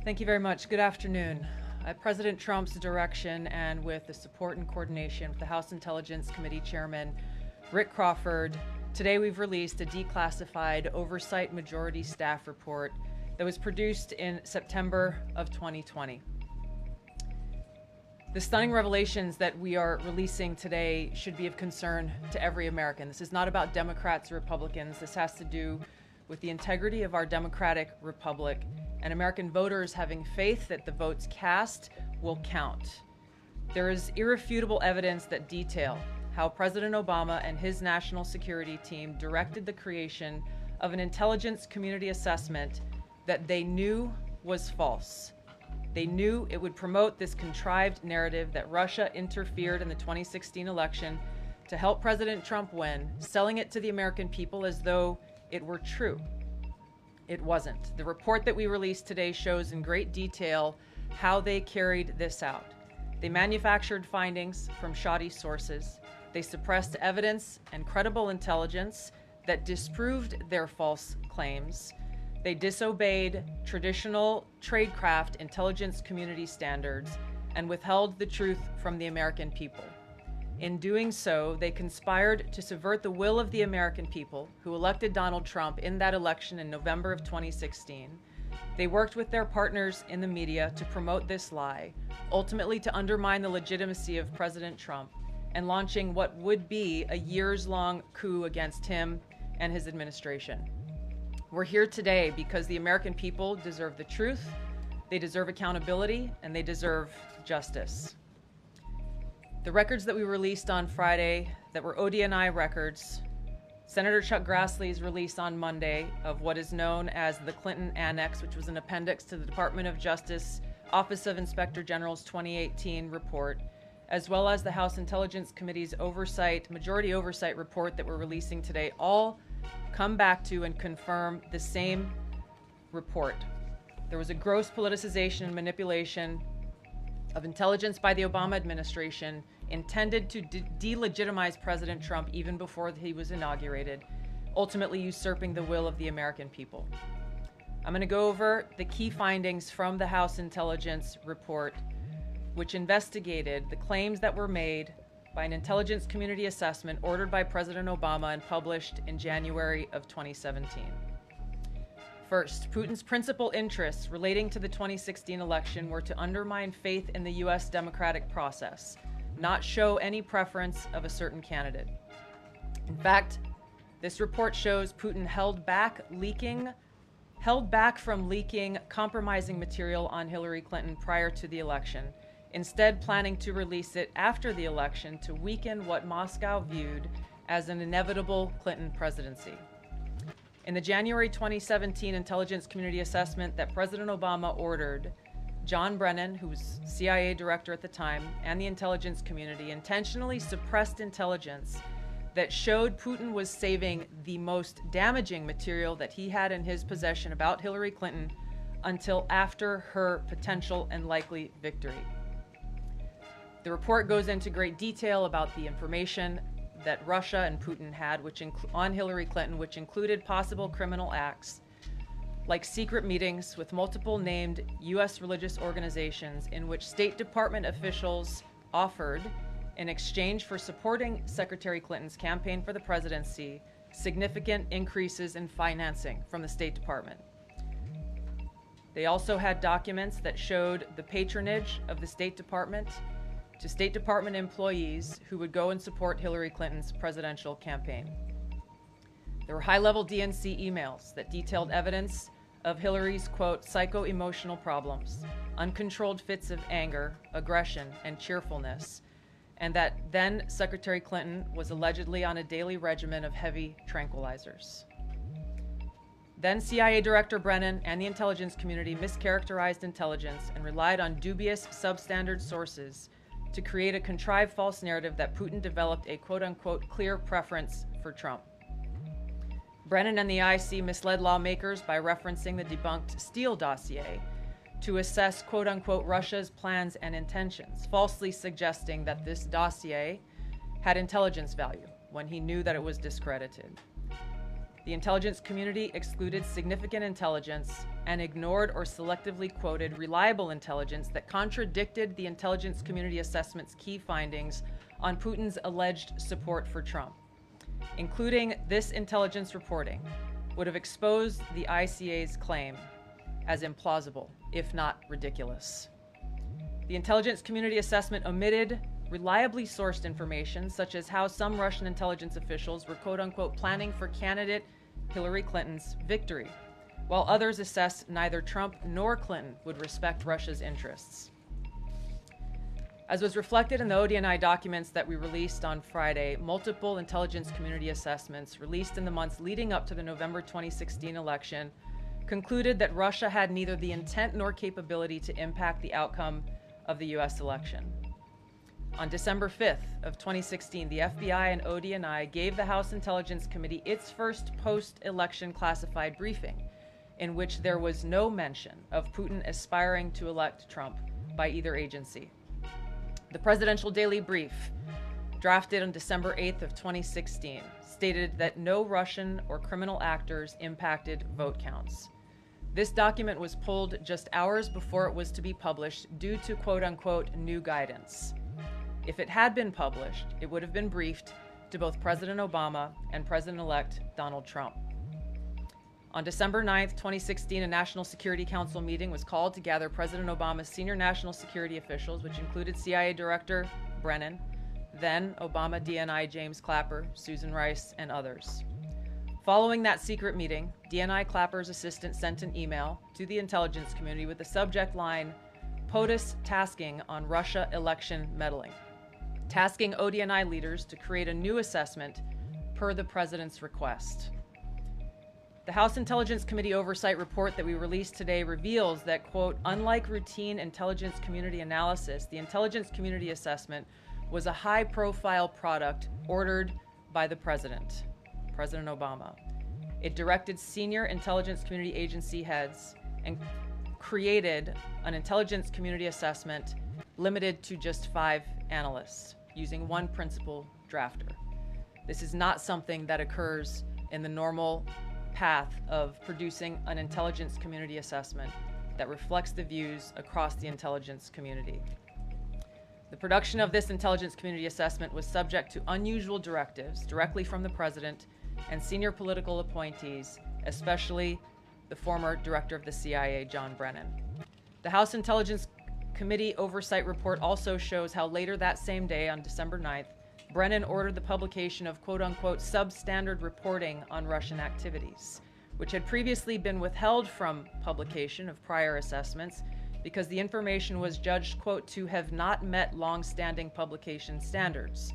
Thank you very much. Good afternoon. At President Trump's direction and with the support and coordination with the House Intelligence Committee Chairman Rick Crawford, today we've released a declassified Oversight Majority Staff report that was produced in September of 2020. The stunning revelations that we are releasing today should be of concern to every American. This is not about Democrats or Republicans. This has to do with the integrity of our democratic republic and American voters having faith that the votes cast will count. There is irrefutable evidence that detail how President Obama and his national security team directed the creation of an intelligence community assessment that they knew was false. They knew it would promote this contrived narrative that Russia interfered in the 2016 election to help President Trump win, selling it to the American people as though it were true. It wasn't. The report that we released today shows in great detail how they carried this out. They manufactured findings from shoddy sources. They suppressed evidence and credible intelligence that disproved their false claims. They disobeyed traditional tradecraft intelligence community standards and withheld the truth from the American people. In doing so, they conspired to subvert the will of the American people who elected Donald Trump in that election in November of 2016. They worked with their partners in the media to promote this lie, ultimately to undermine the legitimacy of President Trump and launching what would be a years-long coup against him and his administration. We're here today because the American people deserve the truth, they deserve accountability, and they deserve justice. The records that we released on Friday that were ODNI records, Senator Chuck Grassley's release on Monday of what is known as the Clinton Annex, which was an appendix to the Department of Justice Office of Inspector General's 2018 report, as well as the House Intelligence Committee's majority oversight report that we're releasing today, all come back to and confirm the same report. There was a gross politicization and manipulation of intelligence by the Obama administration intended to delegitimize President Trump even before he was inaugurated, ultimately usurping the will of the American people. I'm going to go over the key findings from the House Intelligence report, which investigated the claims that were made by an intelligence community assessment ordered by President Obama and published in January of 2017. First, Putin's principal interests relating to the 2016 election were to undermine faith in the U.S. democratic process, not show any preference of a certain candidate. In fact, this report shows Putin held back from leaking compromising material on Hillary Clinton prior to the election, instead planning to release it after the election to weaken what Moscow viewed as an inevitable Clinton presidency. In the January 2017 intelligence community assessment that President Obama ordered, John Brennan, who was CIA director at the time, and the intelligence community intentionally suppressed intelligence that showed Putin was saving the most damaging material that he had in his possession about Hillary Clinton until after her potential and likely victory. The report goes into great detail about the information that Russia and Putin had on Hillary Clinton, which included possible criminal acts like secret meetings with multiple named U.S. religious organizations in which State Department officials offered, in exchange for supporting Secretary Clinton's campaign for the presidency, significant increases in financing from the State Department. They also had documents that showed the patronage of the State Department to State Department employees who would go and support Hillary Clinton's presidential campaign. There were high-level DNC emails that detailed evidence of Hillary's, quote, psycho-emotional problems, uncontrolled fits of anger, aggression, and cheerfulness, and that then Secretary Clinton was allegedly on a daily regimen of heavy tranquilizers. Then CIA Director Brennan and the intelligence community mischaracterized intelligence and relied on dubious substandard sources to create a contrived false narrative that Putin developed a quote-unquote clear preference for Trump. Brennan and the IC misled lawmakers by referencing the debunked Steele dossier to assess quote-unquote Russia's plans and intentions, falsely suggesting that this dossier had intelligence value when he knew that it was discredited. The intelligence community excluded significant intelligence and ignored or selectively quoted reliable intelligence that contradicted the intelligence community assessment's key findings on Putin's alleged support for Trump. Including this intelligence reporting would have exposed the ICA's claim as implausible, if not ridiculous. The intelligence community assessment omitted reliably sourced information, such as how some Russian intelligence officials were quote-unquote planning for candidate Hillary Clinton's victory, while others assessed neither Trump nor Clinton would respect Russia's interests. As was reflected in the ODNI documents that we released on Friday, multiple intelligence community assessments released in the months leading up to the November 2016 election concluded that Russia had neither the intent nor capability to impact the outcome of the U.S. election. On December 5th of 2016, the FBI and ODNI gave the House Intelligence Committee its first post-election classified briefing, in which there was no mention of Putin aspiring to elect Trump by either agency. The Presidential Daily Brief, drafted on December 8th of 2016, stated that no Russian or criminal actors impacted vote counts. This document was pulled just hours before it was to be published due to quote-unquote new guidance. If it had been published, it would have been briefed to both President Obama and President-elect Donald Trump. On December 9th, 2016, a National Security Council meeting was called to gather President Obama's senior national security officials, which included CIA Director Brennan, then Obama DNI James Clapper, Susan Rice, and others. Following that secret meeting, DNI Clapper's assistant sent an email to the intelligence community with the subject line, POTUS tasking on Russia election meddling, tasking ODNI leaders to create a new assessment per the president's request. The House Intelligence Committee Oversight Report that we released today reveals that, quote, unlike routine intelligence community analysis, the intelligence community assessment was a high-profile product ordered by the president, President Obama. It directed senior intelligence community agency heads and created an intelligence community assessment limited to just 5 analysts, using one principal drafter. This is not something that occurs in the normal path of producing an intelligence community assessment that reflects the views across the intelligence community. The production of this intelligence community assessment was subject to unusual directives directly from the president and senior political appointees, especially the former director of the CIA, John Brennan. The House Intelligence Committee Oversight Report also shows how later that same day, on December 9th, Brennan ordered the publication of quote-unquote substandard reporting on Russian activities, which had previously been withheld from publication of prior assessments because the information was judged, quote, to have not met long-standing publication standards.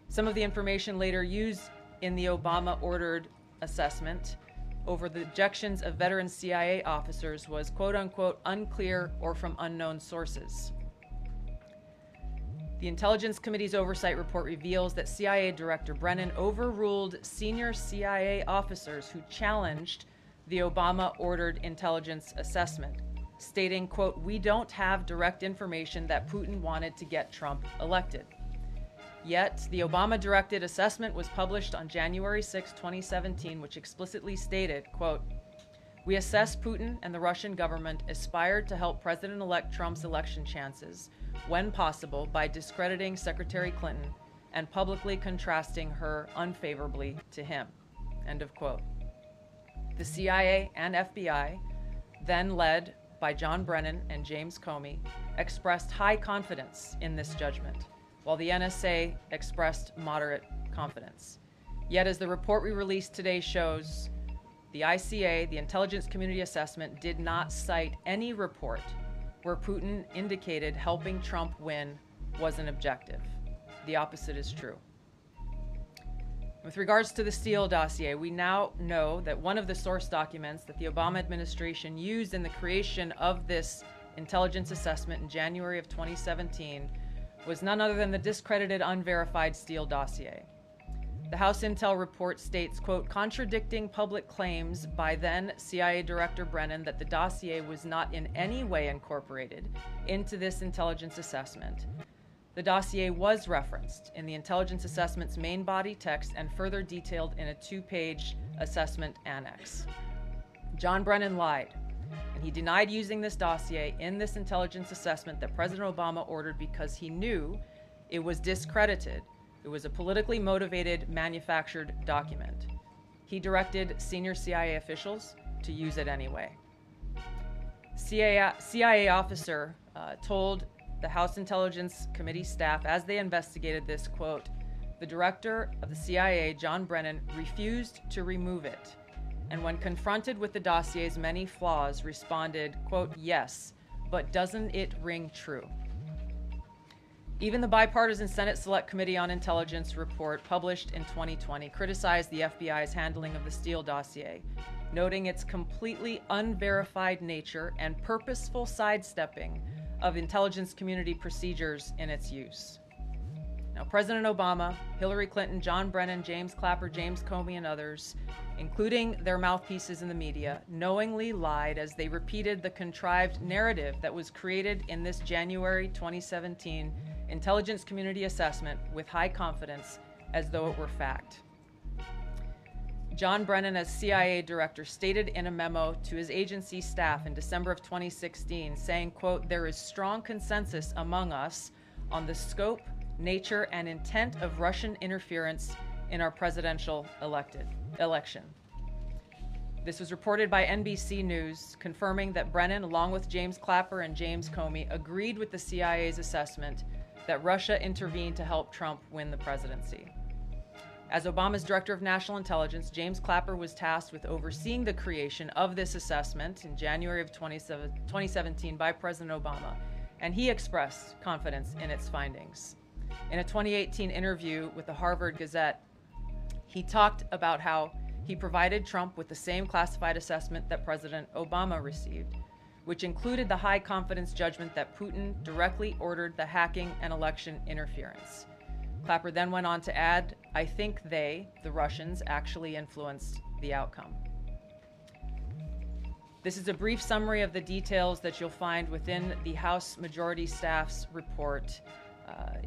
Some of the information later used in the Obama-ordered assessment over the objections of veteran CIA officers was, quote-unquote, unclear or from unknown sources. The Intelligence Committee's Oversight Report reveals that CIA Director Brennan overruled senior CIA officers who challenged the Obama-ordered intelligence assessment, stating, quote, we don't have direct information that Putin wanted to get Trump elected. Yet, the Obama-directed assessment was published on January 6, 2017, which explicitly stated, quote, we assess Putin and the Russian government aspired to help President-elect Trump's election chances, when possible, by discrediting Secretary Clinton and publicly contrasting her unfavorably to him, end of quote. The CIA and FBI, then led by John Brennan and James Comey, expressed high confidence in this judgment, while the NSA expressed moderate confidence. Yet, as the report we released today shows, the ICA, the Intelligence Community Assessment, did not cite any report where Putin indicated helping Trump win was an objective. The opposite is true. With regards to the Steele dossier, we now know that one of the source documents that the Obama administration used in the creation of this intelligence assessment in January of 2017 was none other than the discredited, unverified Steele dossier. The House Intel report states, quote, contradicting public claims by then CIA Director Brennan that the dossier was not in any way incorporated into this intelligence assessment. The dossier was referenced in the intelligence assessment's main body text and further detailed in a 2-page assessment annex. John Brennan lied And he denied using this dossier in this intelligence assessment that President Obama ordered because he knew it was discredited. It was a politically motivated, manufactured document. He directed senior CIA officials to use it anyway. CIA officer told the House Intelligence Committee staff as they investigated this, quote, "The director of the CIA, John Brennan, refused to remove it, and when confronted with the dossier's many flaws, responded, quote, 'Yes, but doesn't it ring true?'" Even the bipartisan Senate Select Committee on Intelligence report published in 2020 criticized the FBI's handling of the Steele dossier, noting its completely unverified nature and purposeful sidestepping of intelligence community procedures in its use. Now, President Obama, Hillary Clinton, John Brennan, James Clapper, James Comey, and others, including their mouthpieces in the media, knowingly lied as they repeated the contrived narrative that was created in this January 2017 intelligence community assessment with high confidence as though it were fact. John Brennan, as CIA director, stated in a memo to his agency staff in December of 2016, saying, quote, "There is strong consensus among us on the scope, nature, and intent of Russian interference in our presidential election." This was reported by NBC News, confirming that Brennan, along with James Clapper and James Comey, agreed with the CIA's assessment that Russia intervened to help Trump win the presidency. As Obama's Director of National Intelligence, James Clapper was tasked with overseeing the creation of this assessment in January of 2017 by President Obama, and he expressed confidence in its findings. In a 2018 interview with the Harvard Gazette, he talked about how he provided Trump with the same classified assessment that President Obama received, which included the high confidence judgment that Putin directly ordered the hacking and election interference. Clapper then went on to add, "I think they, the Russians, actually influenced the outcome." This is a brief summary of the details that you'll find within the House Majority Staff's report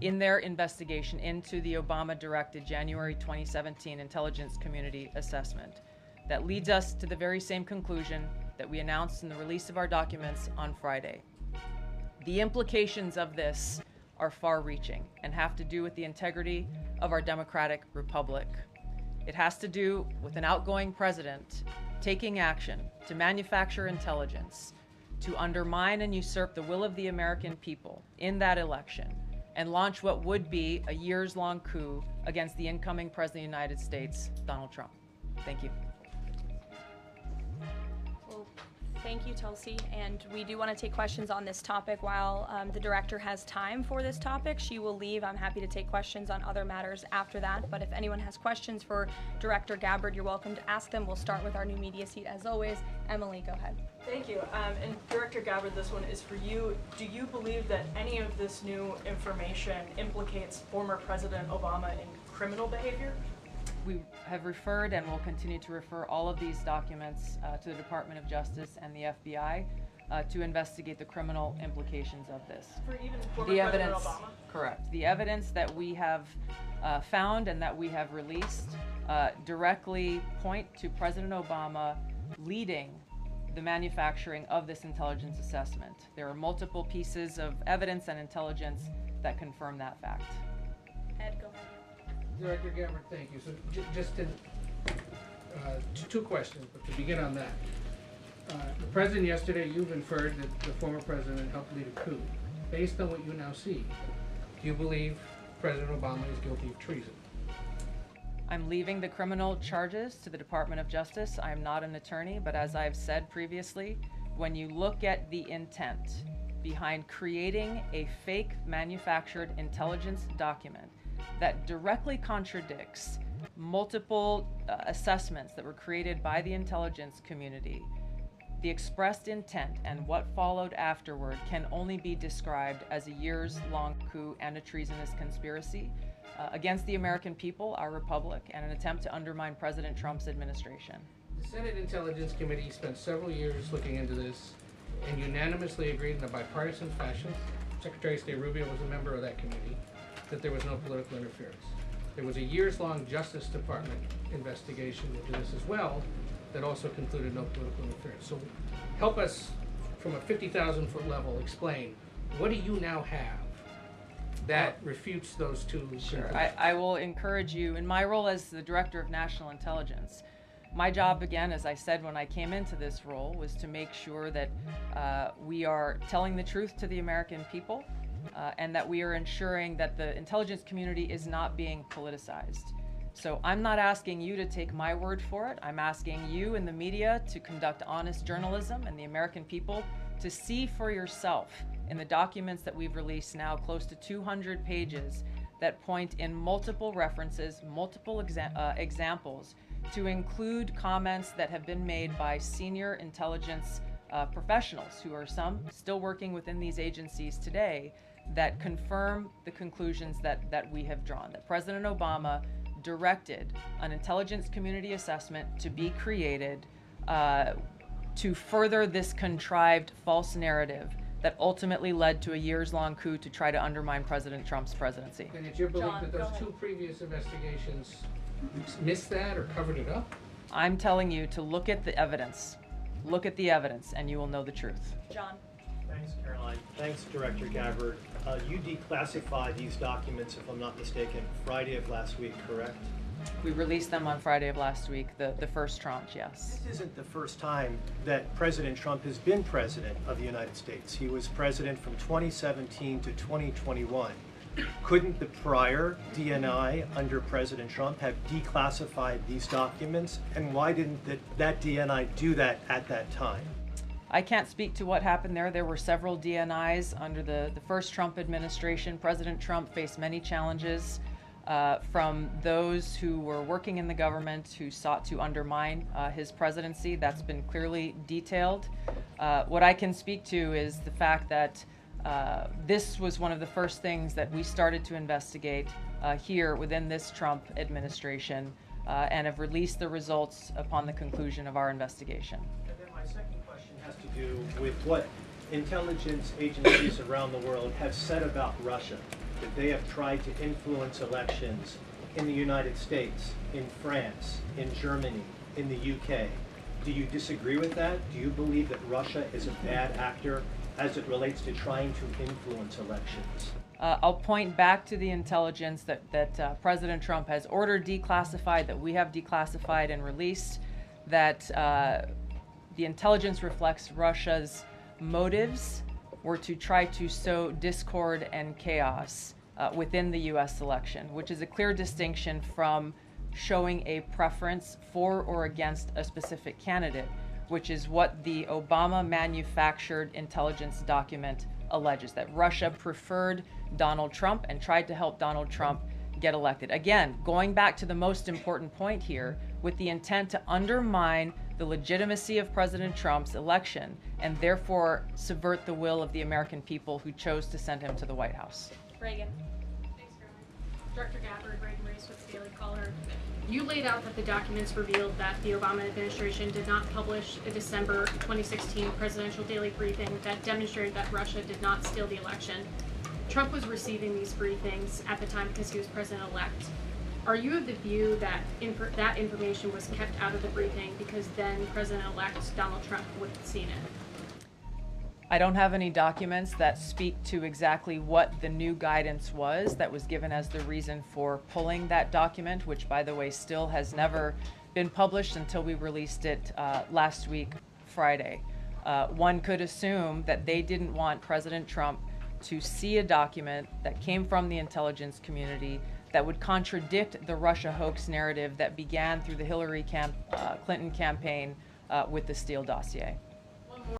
in their investigation into the Obama-directed January 2017 Intelligence Community Assessment that leads us to the very same conclusion that we announced in the release of our documents on Friday. The implications of this are far-reaching and have to do with the integrity of our democratic republic. It has to do with an outgoing president taking action to manufacture intelligence, to undermine and usurp the will of the American people in that election, and launch what would be a years-long coup against the incoming President of the United States, Donald Trump. Thank you. Thank you, Tulsi. And we do want to take questions on this topic while the director has time for this topic. She will leave. I'm happy to take questions on other matters after that. But if anyone has questions for Director Gabbard, you're welcome to ask them. We'll start with our new media seat as always. Emily, go ahead. Thank you. And Director Gabbard, this one is for you. Do you believe that any of this new information implicates former President Obama in criminal behavior? We have referred and will continue to refer all of these documents to the Department of Justice and the FBI to investigate the criminal implications of this. For even former The President evidence, Obama? correct. The evidence that we have found and that we have released directly point to President Obama leading the manufacturing of this intelligence assessment. There are multiple pieces of evidence and intelligence that confirm that fact. Ed, go ahead. Director Gabbard, thank you. So just to, two questions, but to begin on that. The President yesterday, you've inferred that the former President helped lead a coup. Based on what you now see, do you believe President Obama is guilty of treason? I'm leaving the criminal charges to the Department of Justice. I am not an attorney, but as I've said previously, when you look at the intent behind creating a fake manufactured intelligence document that directly contradicts multiple assessments that were created by the intelligence community, the expressed intent and what followed afterward can only be described as a years-long coup and a treasonous conspiracy against the American people, our republic, and an attempt to undermine President Trump's administration. The Senate Intelligence Committee spent several years looking into this and unanimously agreed in a bipartisan fashion, Secretary of State Rubio was a member of that committee, that there was no political interference. There was a years-long Justice Department investigation into this as well, that also concluded no political interference. So help us, from a 50,000-foot level, explain, what do you now have that refutes those two Sure. conclusions? I will encourage you, in my role as the Director of National Intelligence, my job, again, as I said when I came into this role, was to make sure that we are telling the truth to the American people and that we are ensuring that the intelligence community is not being politicized. So I'm not asking you to take my word for it. I'm asking you in the media to conduct honest journalism and the American people to see for yourself in the documents that we've released now, close to 200 pages, that point in multiple references, multiple examples, to include comments that have been made by senior intelligence professionals, who are some still working within these agencies today, that confirm the conclusions that we have drawn, that President Obama directed an intelligence community assessment to be created to further this contrived false narrative that ultimately led to a years-long coup to try to undermine President Trump's presidency. And it's your belief John, that go those ahead. two previous investigations missed that or covered it up? I'm telling you to look at the evidence. Look at the evidence and you will know the truth. John. Thanks, Caroline. Thanks, Director Gabbard. You declassified these documents, if I'm not mistaken, Friday of last week, correct? We released them on Friday of last week, the first tranche, yes. This isn't the first time that President Trump has been president of the United States. He was president from 2017 to 2021. Couldn't the prior DNI under President Trump have declassified these documents? And why didn't that DNI do that at that time? I can't speak to what happened there. There were several DNIs under the first Trump administration. President Trump faced many challenges from those who were working in the government who sought to undermine his presidency. That's been clearly detailed. What I can speak to is the fact that this was one of the first things that we started to investigate here within this Trump administration and have released the results upon the conclusion of our investigation. And then my second question has to do with what intelligence agencies around the world have said about Russia, that they have tried to influence elections in the United States, in France, in Germany, in the UK. Do you disagree with that? Do you believe that Russia is a bad actor as it relates to trying to influence elections? I'll point back to the intelligence that President Trump has ordered declassified, that we have declassified and released, that the intelligence reflects Russia's motives were to try to sow discord and chaos within the U.S. election, which is a clear distinction from showing a preference for or against a specific candidate, which is what the Obama manufactured intelligence document alleges, that Russia preferred Donald Trump and tried to help Donald Trump get elected. Again, going back to the most important point here, with the intent to undermine the legitimacy of President Trump's election and therefore subvert the will of the American people who chose to send him to the White House. Reagan. Thanks, Caroline. Director Gabbard, Reagan Race with the Daily Caller. You laid out that the documents revealed that the Obama administration did not publish a December 2016 presidential daily briefing that demonstrated that Russia did not steal the election. Trump was receiving these briefings at the time because he was president-elect. Are you of the view that that information was kept out of the briefing because then President-elect Donald Trump would have seen it? I don't have any documents that speak to exactly what the new guidance was that was given as the reason for pulling that document, which, by the way, still has never been published until we released it last week, Friday. One could assume that they didn't want President Trump to see a document that came from the intelligence community that would contradict the Russia hoax narrative that began through the Hillary Clinton campaign with the Steele dossier.